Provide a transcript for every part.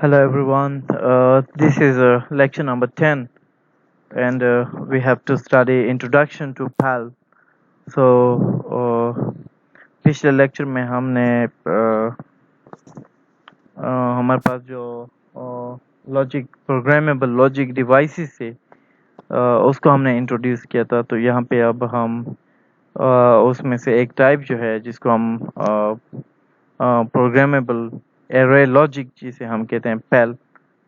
Hello everyone, this is lecture number 10 and we have to study introduction to PAL. So पिछले lecture में हमने हमारे पास जो लॉजिक प्रोग्रामेबल लॉजिक डिवाइसेस से उसको हमने इंट्रोड्यूस किया था। तो यहाँ पे अब हम उसमें से एक टाइप जो है जिसको हम प्रोग्रामेबल एरे लॉजिक जिसे हम कहते हैं पैल,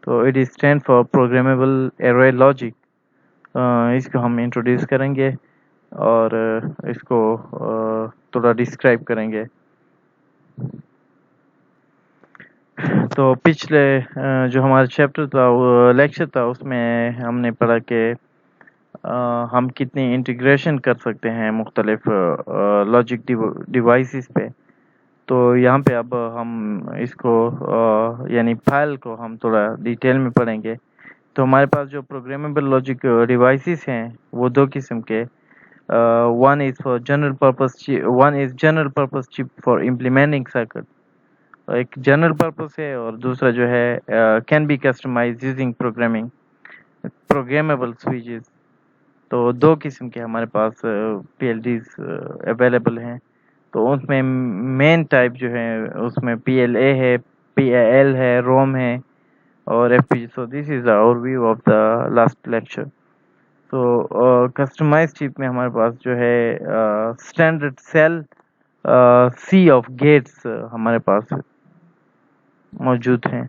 तो it is stand for programmable array logic. इसको हम इंट्रोड्यूस करेंगे और इसको थोड़ा डिस्क्राइब करेंगे। तो पिछले जो हमारा चैप्टर था लेक्चर था उसमें हमने पढ़ा कि हम कितनी इंटीग्रेशन कर सकते हैं मुख्तलिफ लॉजिक डिवाइसेस पे। तो यहाँ पे अब हम इसको यानी फाइल को हम थोड़ा डिटेल में पढ़ेंगे। तो हमारे पास जो प्रोग्रामेबल लॉजिक डिवाइसेस हैं वो दो किस्म के, one is for general purpose one is general purpose chip for implementing circuit. एक जनरल पर्पस है और दूसरा जो है can be customize using programmable switches. तो दो किस्म के हमारे पास PLDs अवेलेबल हैं। तो उसमें मेन टाइप जो है उसमें PLA है, PAL है, ROM है और FPG। So this is our view of the last lecture. तो कस्टमाइज चिप में हमारे पास जो है standard cell sea of gates हमारे पास मौजूद हैं।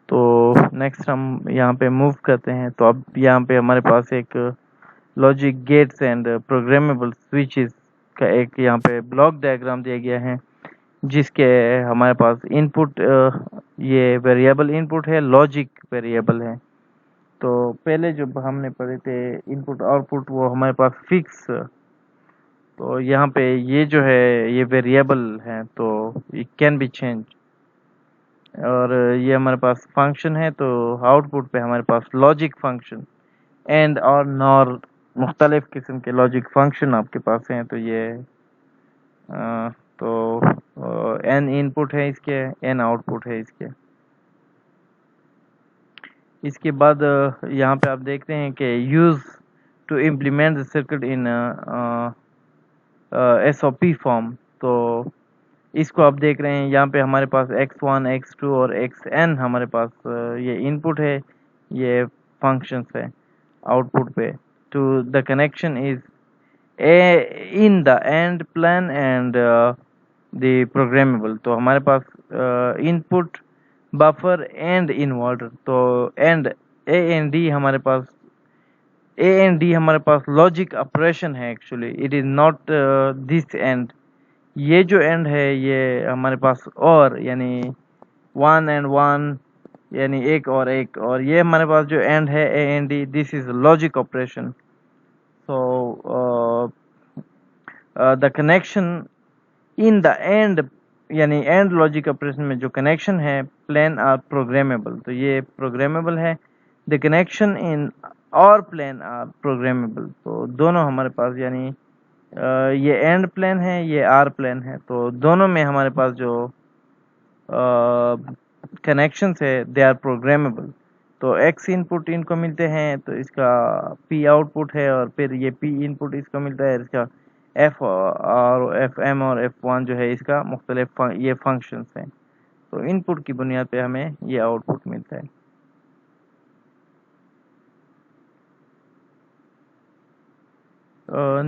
तो नेक्स्ट हम यहाँ पे मूव करते हैं। तो अब यहाँ पे हमारे पास एक logic gates and programmable switches का एक यहाँ पे ब्लॉक डायग्राम दिया गया है जिसके हमारे पास इनपुट ये वेरिएबल इनपुट है, लॉजिक वेरिएबल है। तो पहले जो हमने पढ़े थे इनपुट आउटपुट वो हमारे पास फिक्स। तो यहाँ पे ये जो है ये वेरिएबल है तो इट कैन बी चेंज। और ये हमारे पास फंक्शन है तो आउटपुट पे हमारे पास लॉजिक फंक्शन एंड और नॉर मुख्तलिफ किस्म के लॉजिक फंक्शन आपके पास हैं। तो ये तो एन इनपुट है इसके, एन आउटपुट है इसके। इसके बाद यहाँ पे आप देखते हैं कि use to implement the circuit in SOP form. तो इसको आप देख रहे हैं यहाँ पे हमारे पास x1 x2 और xn हमारे पास ये इनपुट है, ये फंक्शंस है आउटपुट पे। To the connection is in the and plan and the programmable. तो हमारे पास इनपुट बफर एंड इन्वर्टर। तो एंड AND हमारे पास AND हमारे पास लॉजिक ऑपरेशन है। Actually it is not this and. ये जो एंड है ये हमारे पास और यानी 1 एंड 1 यानी एक और ये हमारे पास जो एंड है AND, this is logic operation. So the connection in the and यानी एंड लॉजिक ऑपरेशन में जो कनेक्शन है प्लेन आर प्रोग्रामेबल। तो ये प्रोग्रामेबल है। द कनेक्शन इन और प्लेन आर प्रोग्रामेबल। तो दोनों हमारे पास यानी ये एंड प्लेन है, ये आर प्लेन है। तो दोनों में हमारे पास जो कनेक्शंस है दे आर प्रोग्रामेबल। तो एक्स इनपुट इनको मिलते हैं तो इसका पी आउटपुट है और फिर ये पी इनपुट इसको मिलता है। इसका एफ और एफ एम और F1 जो है इसका मुख्तलिफ ये फंक्शंस हैं। तो इनपुट की बुनियाद पे हमें ये आउटपुट मिलता है।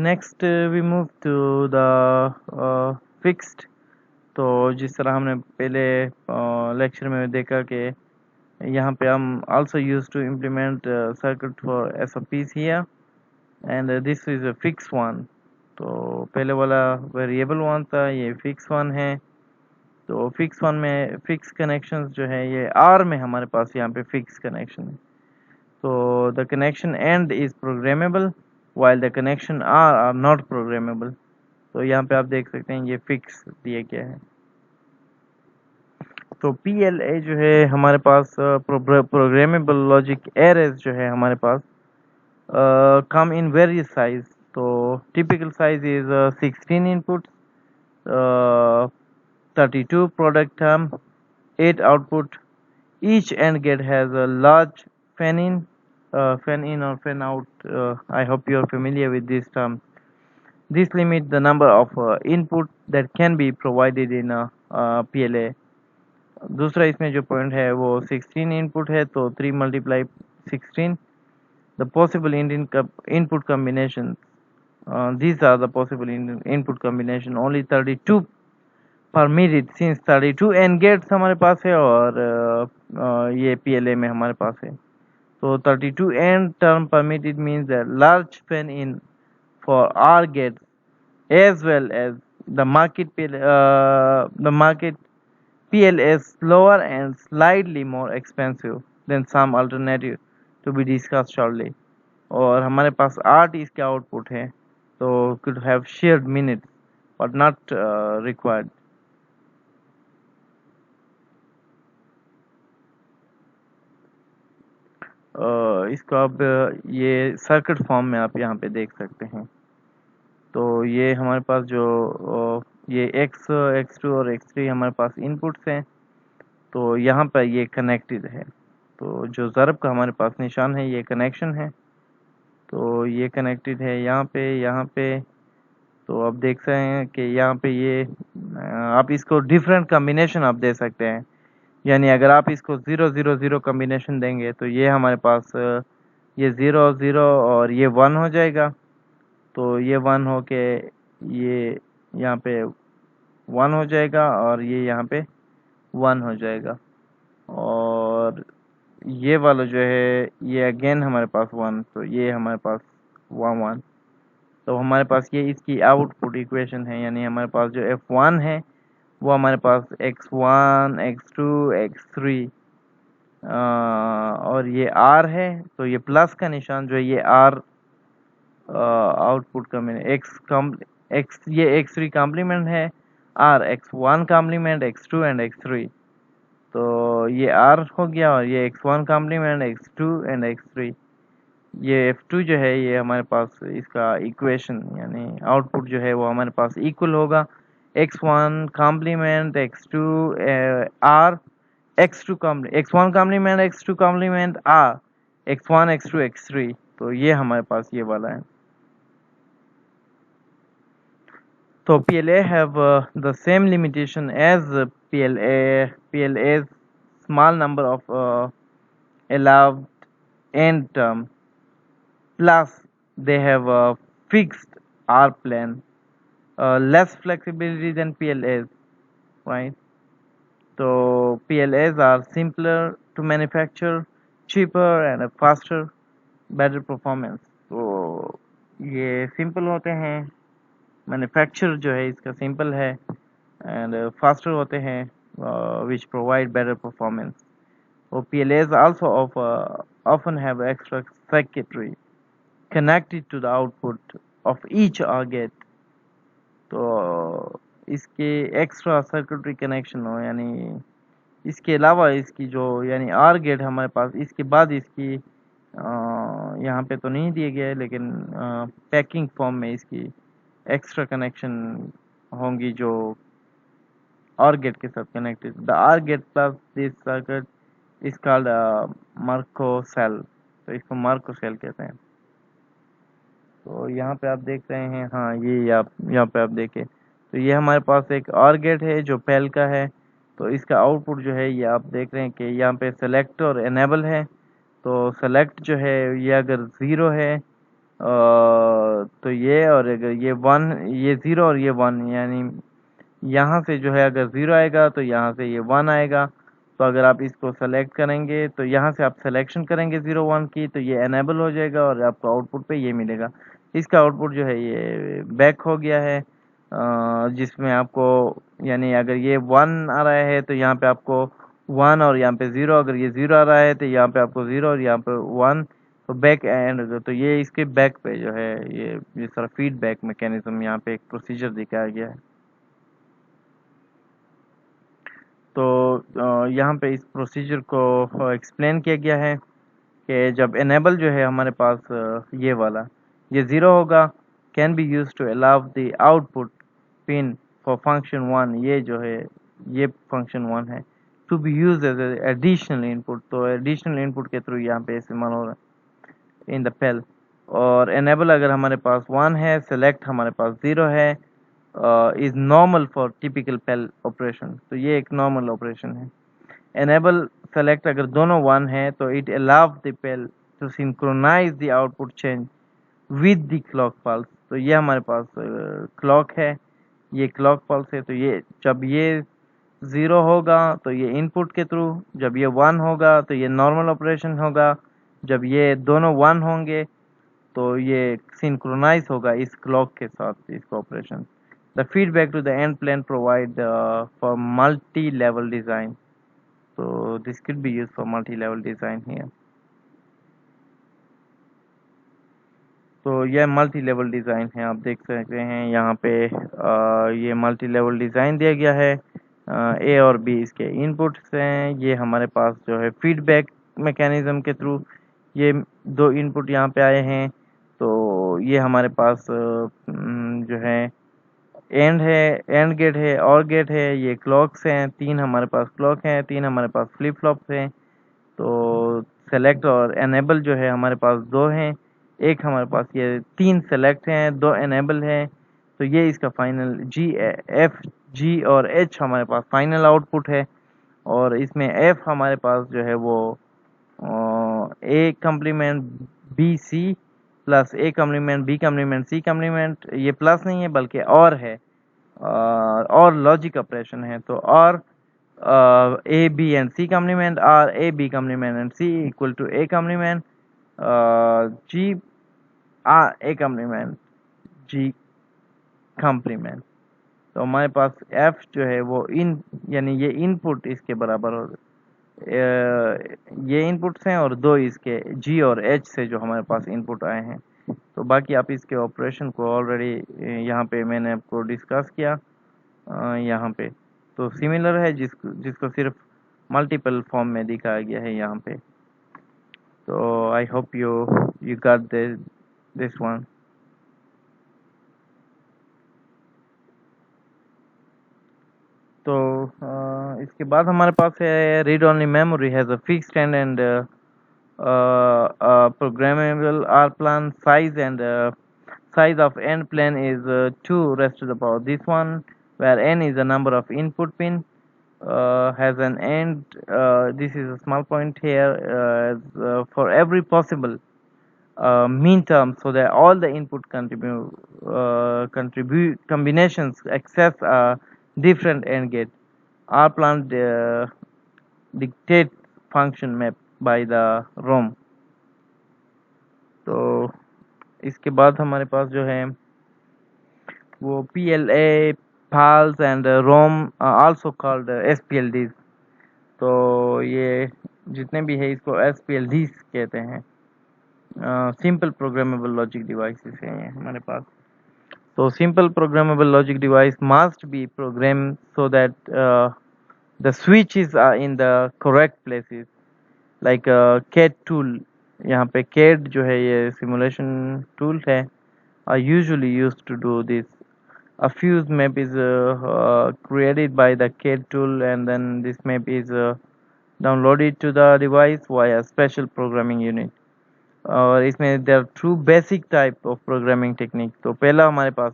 Next we move to the fixed. तो जिस तरह हमने पहले लेक्चर में देखा कि यहाँ पे हम also used to implement circuit for SOPs here and this is a fixed one। तो पहले वाला वेरिएबल वन था, ये फिक्स वन है। तो फिक्स वन में फिक्स कनेक्शंस जो है ये आर में हमारे पास यहाँ पे फिक्स कनेक्शन है। तो the connection and is programmable while the connection are not programmable. तो यहाँ पे आप देख सकते हैं ये फिक्स दिया गया है। तो PLA जो है हमारे पास प्रोग्रामेबल लॉजिक एरेज जो है हमारे पास कम इन वेरियस साइज। तो typical size is 16 input, 32 product term, 8 output, Each AND gate has a large fan in or fan out. I hope you are familiar with this term. This limits the number of input that can be provided in a PLA. दूसरा इसमें जो point है वो 16 input है, तो 3 multiply 16 the possible input combinations. These are the possible input combination. Only 32 permitted, since 32 AND gates हमारे पास है और ये PLA में हमारे पास है, तो 32 AND term permitted means that large fan in for OR gates as well as the market PLA is slower and slightly more expensive than some alternative to be discussed shortly. और हमारे पास 8 इसके output है, तो could have shared minutes but not required. इसको आप ये circuit form में आप यहाँ पे देख सकते हैं। तो ये हमारे पास जो ये x, x2 और x3 हमारे पास इनपुट्स हैं, तो यहाँ पर ये कनेक्टेड है। तो जो ज़रब का हमारे पास निशान है ये कनेक्शन है, तो ये कनेक्टेड है यहाँ पे। तो आप देख सकते हैं कि यहाँ पे ये आप इसको डिफरेंट कम्बिनेशन आप दे सकते हैं। यानी अगर आप इसको 0 0 0 कम्बिनेशन देंगे तो ये हमारे पास ये 0 0 और ये 1 हो जाएगा। तो ये 1 हो के ये यहाँ पे 1 हो जाएगा और ये यहाँ पे 1 हो जाएगा। और ये वाला जो है ये अगेन हमारे पास 1, तो ये हमारे पास 1 1। तो हमारे पास ये इसकी आउटपुट इक्वेशन है। यानी हमारे पास जो F1 है वो हमारे पास x1 x2 x3 और ये R है, तो ये प्लस का निशान जो है ये R आउटपुट का मैंने x ये x3 कॉम्प्लीमेंट है, R x1 complement x2 and x3। तो ये R हो गया और ये x1 complement x2 and x3। ये F2 जो है ये हमारे पास इसका इक्वेशन यानी आउटपुट जो है वो हमारे पास इक्वल होगा x1 complement x2 R x2 complement x1 complement x2 complement R x1 x2 x3। तो ये हमारे पास ये वाला है। तो PLA have the same limitation as PLA's small number of allowed end term, plus they have a fixed R plane, less flexibility than PLA's, right? So PLA's are simpler to manufacture, cheaper and faster, better performance. तो ये simple होते हैं, manufacture जो है इसका simple है and faster होते हैं, which provide better performance. So PLAs also often have extra circuitry connected to the output of each OR gate. तो इसके एक्स्ट्रा सर्किटरी कनेक्शन हो, यानी इसके अलावा इसकी जो यानी आर गेट हमारे पास इसके बाद इसकी यहाँ पे तो नहीं दिए गए है, लेकिन पैकिंग फॉर्म में इसकी एक्स्ट्रा कनेक्शन होंगी जो आर गेट के साथ connected. The OR gate plus this circuit is called मार्को सेल। तो इसको मार्को सेल कहते हैं। तो यहाँ पे आप देख रहे हैं, हाँ ये आप यहाँ पे आप देखें तो ये हमारे पास एक OR गेट है जो पेल का है। तो इसका आउटपुट जो है ये आप देख रहे हैं कि यहाँ पे सेलेक्ट और एनेबल है। तो सेलेक्ट जो है ये अगर 0 है तो ये, और अगर ये 1 ये 0 और ये 1, यानी यहाँ से जो है अगर 0 आएगा तो यहाँ से ये 1 आएगा। तो अगर आप इसको सेलेक्ट करेंगे तो यहाँ से आप सिलेक्शन करेंगे 0 1 की, तो ये एनेबल हो जाएगा और आपको आउटपुट पे ये मिलेगा। इसका आउटपुट जो है ये बैक हो गया है, जिसमें आपको यानी अगर ये 1 आ रहा है तो यहाँ पे आपको 1 और यहाँ पे 0, अगर ये 0 आ रहा है तो यहाँ पे आपको 0 और यहाँ पे 1, तो बैक एंड। तो ये इसके बैक पे जो है ये सारा फीडबैक मैकेनिज्म यहाँ पे एक प्रोसीजर दिखाया गया है। तो यहाँ पे इस प्रोसीजर को एक्सप्लेन किया गया है कि जब एनेबल जो है हमारे पास ये वाला ये 0 होगा, can be use to allow the output pin for function 1। ये जो है ये फंक्शन 1 है, to be use as additional input, तो एडिशनल इनपुट के थ्रू यहाँ पे इस्तेमाल हो रहा है इन द पेल। और एनेबल अगर हमारे पास 1 है, सेलेक्ट हमारे पास 0 है, is normal for typical PAL operation, तो ये एक नॉर्मल ऑपरेशन है। एनेबल सेलेक्ट अगर दोनों 1 है तो it allow the PAL to synchronize the output change with the clock pulse, तो ये हमारे पास क्लॉक है, ये क्लॉक पल्स है, तो ये जब ये 0 होगा तो ये इनपुट के थ्रू, जब ये 1 होगा तो ये नॉर्मल ऑपरेशन होगा, जब ये दोनों 1 होंगे तो ये सिंक्रोनाइज होगा इस क्लॉक के साथ इसका operation. The feedback to the and plane provide for multi level design, तो this could be used for multi level design here। तो यह मल्टी लेवल डिज़ाइन है, आप देख सकते हैं यहाँ पे ये मल्टी लेवल डिज़ाइन दिया गया है। ए और बी इसके इनपुट्स हैं, ये हमारे पास जो है फीडबैक मैकेनिज्म के थ्रू ये दो इनपुट यहाँ पे आए हैं। तो ये हमारे पास जो है एंड है, एंड गेट है, और गेट है, ये क्लॉक्स हैं, 3 हमारे पास क्लॉक हैं, 3 हमारे पास फ्लिप फ्लॉप्स हैं। तो सेलेक्ट और एनेबल जो है हमारे पास 2 हैं, एक हमारे पास ये 3 सेलेक्ट हैं, 2 एनेबल हैं। तो ये इसका फाइनल जी एफ जी और एच हमारे पास फाइनल आउटपुट है। और इसमें एफ हमारे पास जो है वो A complement B C plus A complement B complement C complement, ये प्लस नहीं है बल्कि और है, और लॉजिक ऑपरेशन है। तो और A B and C complement, or A B complement and C equal to A complement, G or A complement G complement. तो हमारे पास एफ जो है वो इन यानी ये इनपुट इसके बराबर हो, ये इनपुट्स हैं और 2 इसके जी और एच से जो हमारे पास इनपुट आए हैं। तो बाकी आप इसके ऑपरेशन को ऑलरेडी यहाँ पे मैंने आपको डिस्कस किया यहाँ पे। तो सिमिलर है जिसको सिर्फ मल्टीपल फॉर्म में दिखाया गया है यहाँ पे। तो I hope you got this one. तो इसके बाद हमारे पास है read only memory has a fixed and programmable R plan size, and size of end plan is 2 raised to the power this one, where n is the number of input pin, has an end, this is a small point here, for every possible mean term, so that all the input contribute combinations access a different end gate. R plan dictate function map by the ROM। तो इसके बाद हमारे पास जो है वो PLA PALs and ROM also called SPLDs। तो ये जितने भी है इसको SPLDs कहते हैं, सिंपल प्रोग्रामेबल लॉजिक डिवाइसेस हैं ये हमारे पास। तो simple programmable logic device must be program so that the switches are in the correct places, like CAD tool, यहाँ पे कैड जो है ये सिमुलेशन टूल है, are usually used to do this। A fuse map is created by the CAD tool, and then this map is downloaded to the device via special programming unit। और इसमें there are two basic type of programming technique। तो पहला हमारे पास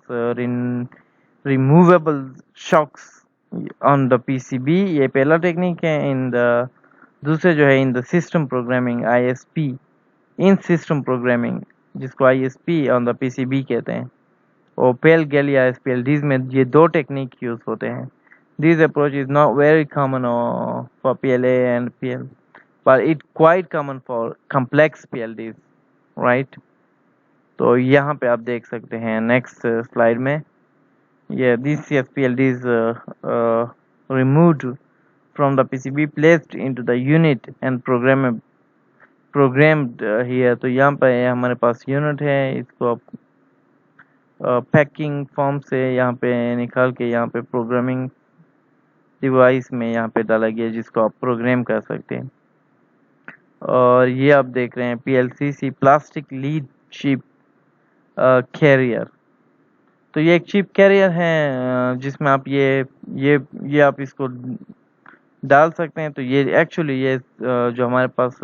removable shocks on the PCB, ये पहला technique है। In the दूसरे जो है in the system programming ISP, in system programming जिसको ISP ऑन द PCB कहते हैं, और पेल गेल या SPLDs में ये 2 टेक्निक यूज होते हैं। This approach is not very common for PLA and PL, but it quite common for complex PLDs, right. तो यहाँ पे आप देख सकते हैं नेक्स्ट स्लाइड में, ये this SPLDs removed from the PCB, placed into the unit and programmed here। तो यहाँ पे हमारे पास यूनिट है, इसको आप पैकिंग फॉर्म से यहाँ पे निकाल के यहाँ पे प्रोग्रामिंग डिवाइस में यहाँ पे डाला गया जिसको आप प्रोग्राम कर सकते हैं। और ये आप देख रहे हैं PLCC plastic lead chip career. तो ये एक चिप कैरियर है जिसमें आप ये आप इसको डाल सकते हैं। तो ये एक्चुअली ये जो हमारे पास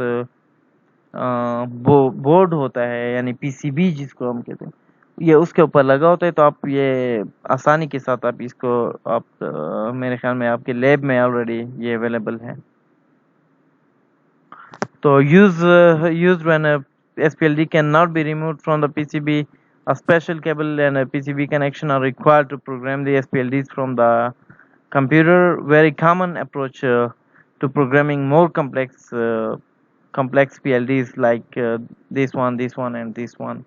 बोर्ड होता है यानी पीसीबी जिसको हम कहते हैं, ये उसके ऊपर लगा होता है। तो आप ये आसानी के साथ आप इसको आप मेरे ख्याल में आपके लैब में ऑलरेडी ये अवेलेबल है। तो used when a SPLD cannot be removed from the PCB, a special cable and a PCB connection are required to program the SPLDs from the computer. Very common approach to programming more complex PLDs like this one, and this one,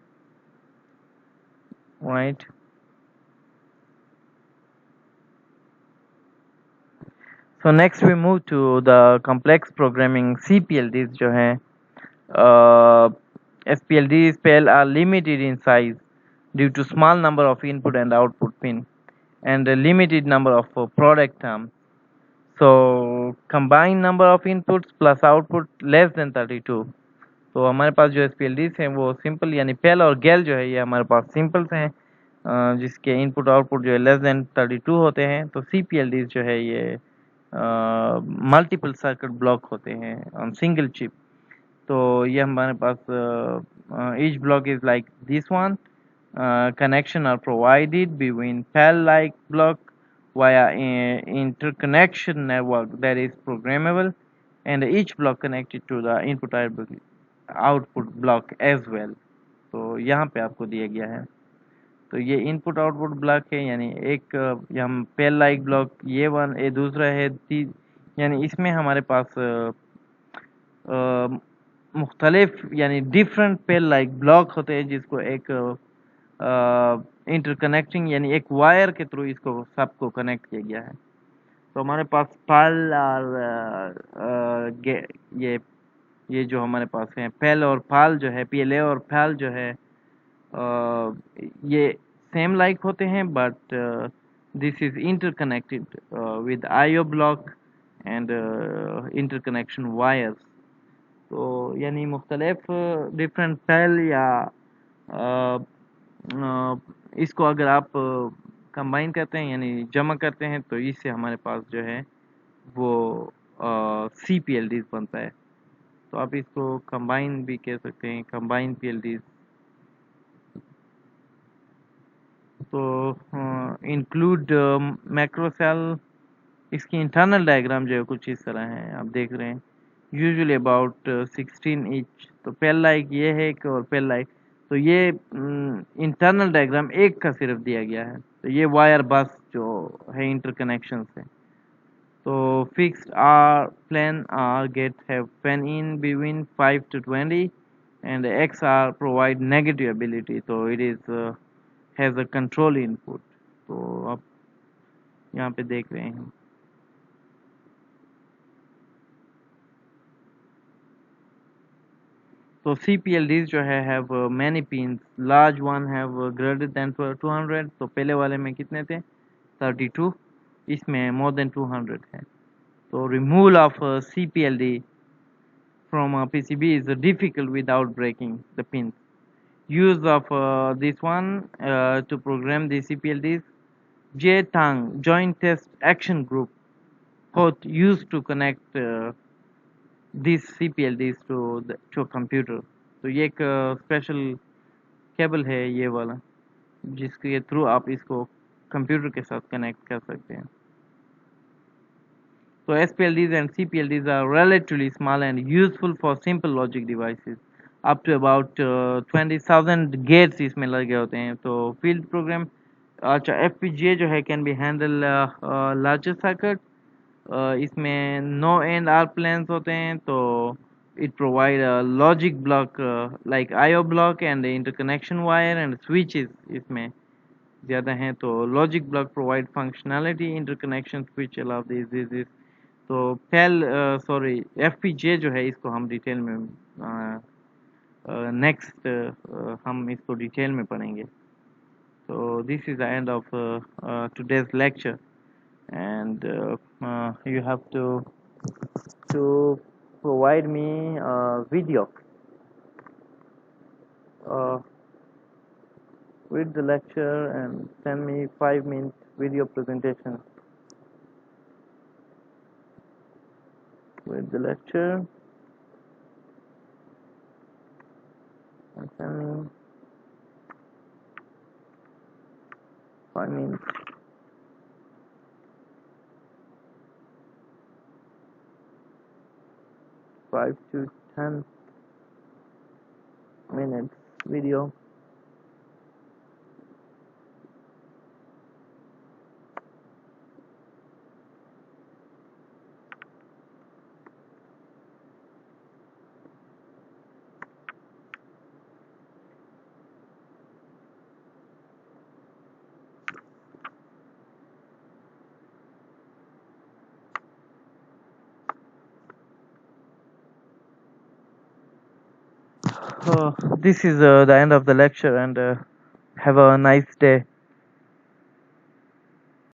right? So next we move to the complex programming CPLDs जो हैं SPLDs PL are limited in size due to small number of input and output pin and a limited number of product terms. So combined number of inputs plus output less than 32. तो हमारे पास जो SPLDs हैं वो simple यानी पेल और गेल जो है ये हमारे पास सिंपल्स हैं जिसके इनपुट आउटपुट जो है लेस देन 32 होते हैं। तो CPLDs जो है ये मल्टीपल सर्किट ब्लॉक होते हैं ऑन सिंगल चिप। तो ये हमारे पास each block is like this one. Connection are provided between PAL-like block via interconnection network that is programmable, and each block connected to the output block as well. तो यहाँ पे आपको दिया गया है। तो ये इनपुट आउटपुट ब्लॉक है यानी एक हम पेल लाइक ब्लॉक ये वन, ये दूसरा है यानी इसमें हमारे पास मुख्तलिफ यानी डिफरेंट पेल लाइक ब्लॉक होते हैं जिसको एक इंटरकनेक्टिंग यानी एक वायर के थ्रू इसको सबको कनेक्ट किया गया है। तो हमारे पास पाल और ये जो हमारे पास है पेल और पाल जो है PLA और पाल जो है ये सेम लाइक होते हैं but this is interconnected with IO block and interconnection wires. तो यानी मुख्तलिफ डिफरेंट पेल या इसको अगर आप कंबाइन करते हैं यानी जमा करते हैं तो इससे हमारे पास जो है वो CPLDs बनता है। तो आप इसको कंबाइन भी कह सकते हैं, कंबाइन PLDs। तो इंक्लूड मैक्रो सेल। इसकी इंटरनल डायग्राम जो है कुछ इस तरह है, आप देख रहे हैं यूजुअली अबाउट 16 इंच। तो पेल लाइक ये है एक और पेल लाइक। तो ये इंटरनल डायग्राम एक का सिर्फ दिया गया है। तो ये वायर बस जो है इंटरकनेक्शन से। तो fixed or plane or gate have pen in between 5 to 20 and XR provide negative ability। तो it is has a control input. तो आप यहाँ पे देख रहे हैं। तो CPLDs जो है have many pins, large one have greater than 200। तो पहले वाले में कितने थे 32, इसमें more than 200 है। तो removal of CPLD from a PCB is difficult without breaking the pins। Use of this one to program the CPLDs, JTAG Joint Test Action Group both used to connect these CPLDs to a computer। तो ये एक special cable है ये वाला जिसके through आप इसको computer के साथ कनेक्ट कर सकते हैं। तो SPLDs and CPLDs are relatively small and useful for simple logic devices up to about 20,000 gets इसमें लगे होते हैं। तो फील्ड प्रोग्राम अच्छा FPGA जो है can B handle larger circuit. इसमें नो एंड आर प्लेन्स होते हैं। तो it provide a logic block like IO block and interconnection wire and switches इसमें ज़्यादा हैं। तो logic block provide functionality, interconnection switch allow this। तो PAL सॉरी FPGA जो है इसको हम डिटेल में नेक्स्ट हम इसको डिटेल में पढ़ेंगे। तो this is the end of today's lecture and you have to provide me a video. Uh, Read the lecture and send me 5-minute video presentation. with the lecture. Okay. 5 minutes. 5 to 10 minutes video. This is the end of the lecture, and have a nice day.